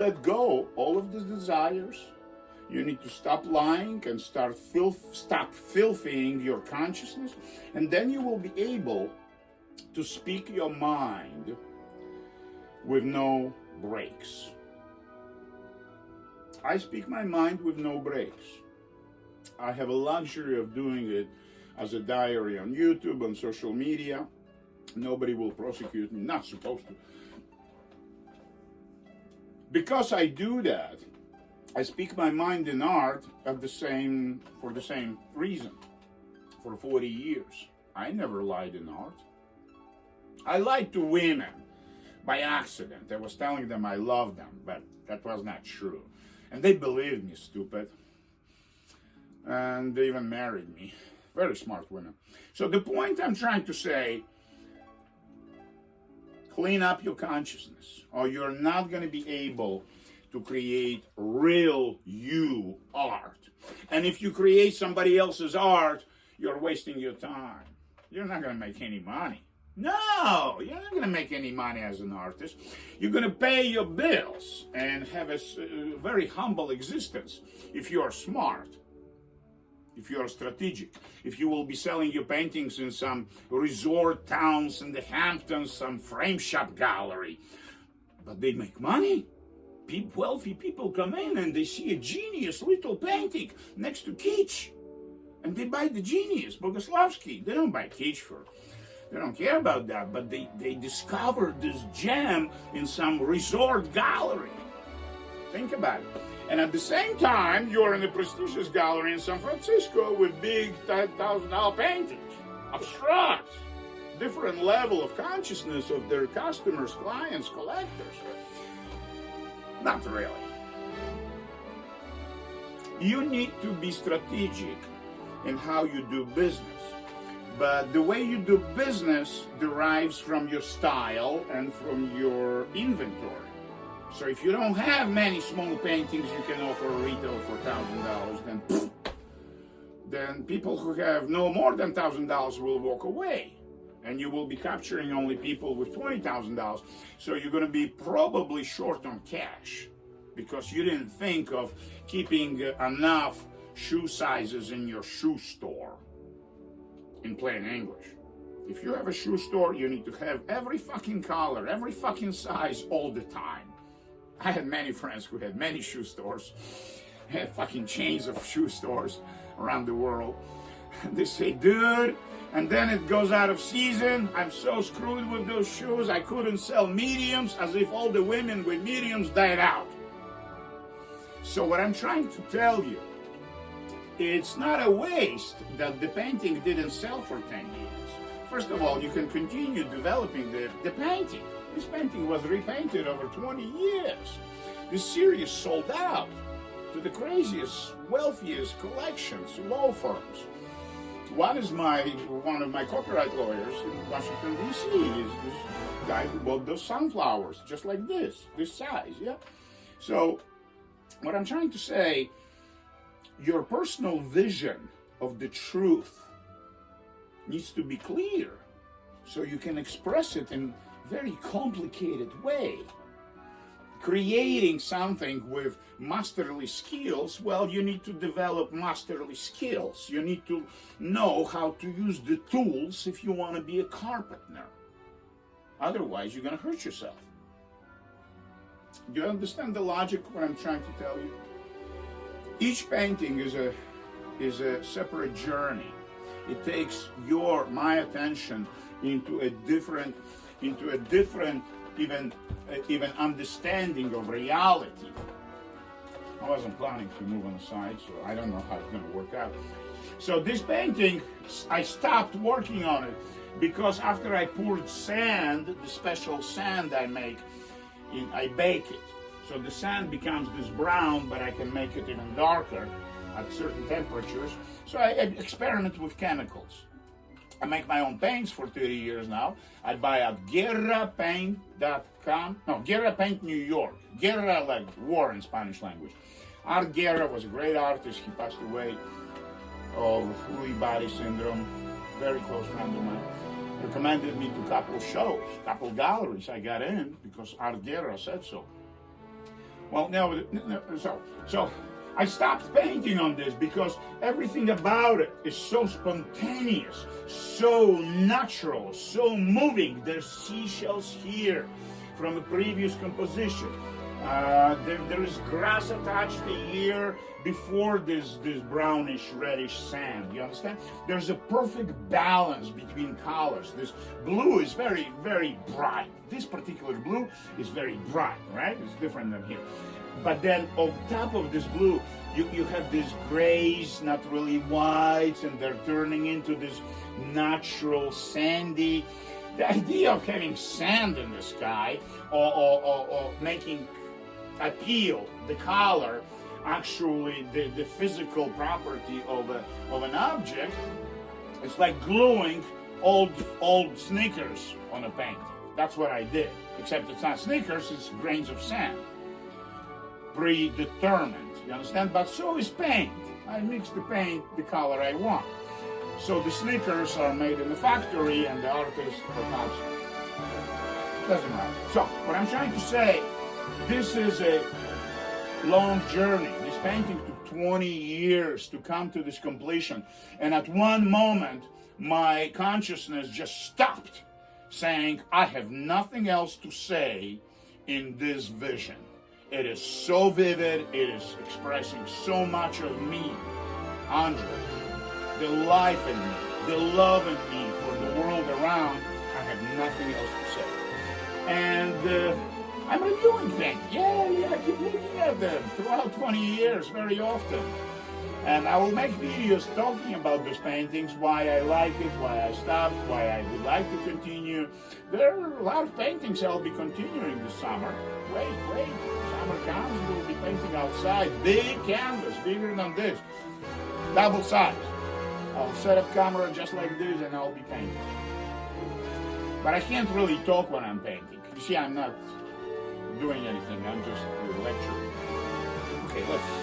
let go all of the desires. You need to stop lying and stop filthying your consciousness, and then you will be able to speak your mind with no breaks. I speak my mind with no breaks. I have a luxury of doing it as a diary on YouTube, on social media. Nobody will prosecute me, not supposed to. Because I do that, I speak my mind in art for the same reason. For 40 years, I never lied in art. I lied to women by accident. I was telling them I loved them, but that was not true. And they believed me, stupid. And they even married me. Very smart women. So the point I'm trying to say, clean up your consciousness, or you're not going to be able to create real you art. And if you create somebody else's art, you're wasting your time. You're not going to make any money. No, you're not going to make any money as an artist. You're going to pay your bills and have a very humble existence if you are smart, if you are strategic, if you will be selling your paintings in some resort towns in the Hamptons, some frame shop gallery. But they make money. Wealthy people come in and they see a genius little painting next to Kitsch. And they buy the genius, Bogoslavsky. They don't buy Kitsch they don't care about that, but they discovered this gem in some resort gallery. Think about it. And at the same time, you're in a prestigious gallery in San Francisco with big $10,000 paintings, abstract, different level of consciousness of their customers, clients, collectors. Not really. You need to be strategic in how you do business. But the way you do business derives from your style and from your inventory. So if you don't have many small paintings you can offer retail for $1,000, then people who have no more than $1,000 will walk away. And you will be capturing only people with $20,000. So you're going to be probably short on cash because you didn't think of keeping enough shoe sizes in your shoe store. In plain English. If you have a shoe store, you need to have every fucking color, every fucking size all the time. I had many friends who had many shoe stores, had fucking chains of shoe stores around the world. They say, dude, and then it goes out of season. I'm so screwed with those shoes. I couldn't sell mediums, as if all the women with mediums died out. So what I'm trying to tell you, it's not a waste that the painting didn't sell for 10 years. First of all, you can continue developing the painting. This painting was repainted over 20 years. This series sold out to the craziest, wealthiest collections, law firms. One of my copyright lawyers in Washington, D.C. is this guy who bought those sunflowers, just like this size, yeah? So, what I'm trying to say, your personal vision of the truth needs to be clear so you can express it in a very complicated way. Creating something with masterly skills, well, you need to develop masterly skills. You need to know how to use the tools if you want to be a carpenter. Otherwise, you're going to hurt yourself. Do you understand the logic of what I'm trying to tell you? Each painting is a separate journey. It takes my attention into a different even understanding of reality. I wasn't planning to move on the side, so I don't know how it's going to work out. So this painting, I stopped working on it because after I poured sand, the special sand I make, I bake it. So the sand becomes this brown, but I can make it even darker at certain temperatures. So I experiment with chemicals. I make my own paints for 30 years now. I buy at guerrapaint.com. No, Guerra Paint New York. Guerra, like war in Spanish language. Art Guerra was a great artist. He passed away of Lewy body syndrome. Very close friend of mine. Recommended me to a couple shows, couple galleries I got in because Art Guerra said so. Well, no, so I stopped painting on this because everything about it is so spontaneous, so natural, so moving. There's seashells here from a previous composition. There is grass attached a year before this brownish reddish sand. You understand? There's a perfect balance between colors. This blue is very, very bright. This particular blue is very bright, right? It's different than here. But then on top of this blue, you have these grays, not really whites, and they're turning into this natural sandy. The idea of having sand in the sky or making appeal the color, actually the physical property of an object, it's like gluing old sneakers on a painting. That's what I did, except it's not sneakers, it's grains of sand, predetermined, you understand? But so is paint. I mix the paint the color I want. So the sneakers are made in the factory, and the artist perhaps doesn't matter. So what I'm trying to say, this is a long journey. This painting took 20 years to come to this completion. And at one moment, my consciousness just stopped, saying, I have nothing else to say in this vision. It is so vivid, it is expressing so much of me, Andre, the life in me, the love in me for the world around. I have nothing else to say. And I'm reviewing things. Yeah, I keep looking at them throughout 20 years very often. And I will make videos talking about those paintings, why I like it, why I stopped, why I would like to continue. There are a lot of paintings I'll be continuing this summer. Wait. Summer comes, we'll be painting outside. Big canvas, bigger than this. Double size. I'll set up camera just like this and I'll be painting. But I can't really talk when I'm painting. You see, I'm not doing anything. I'm just lecturing. Okay, let's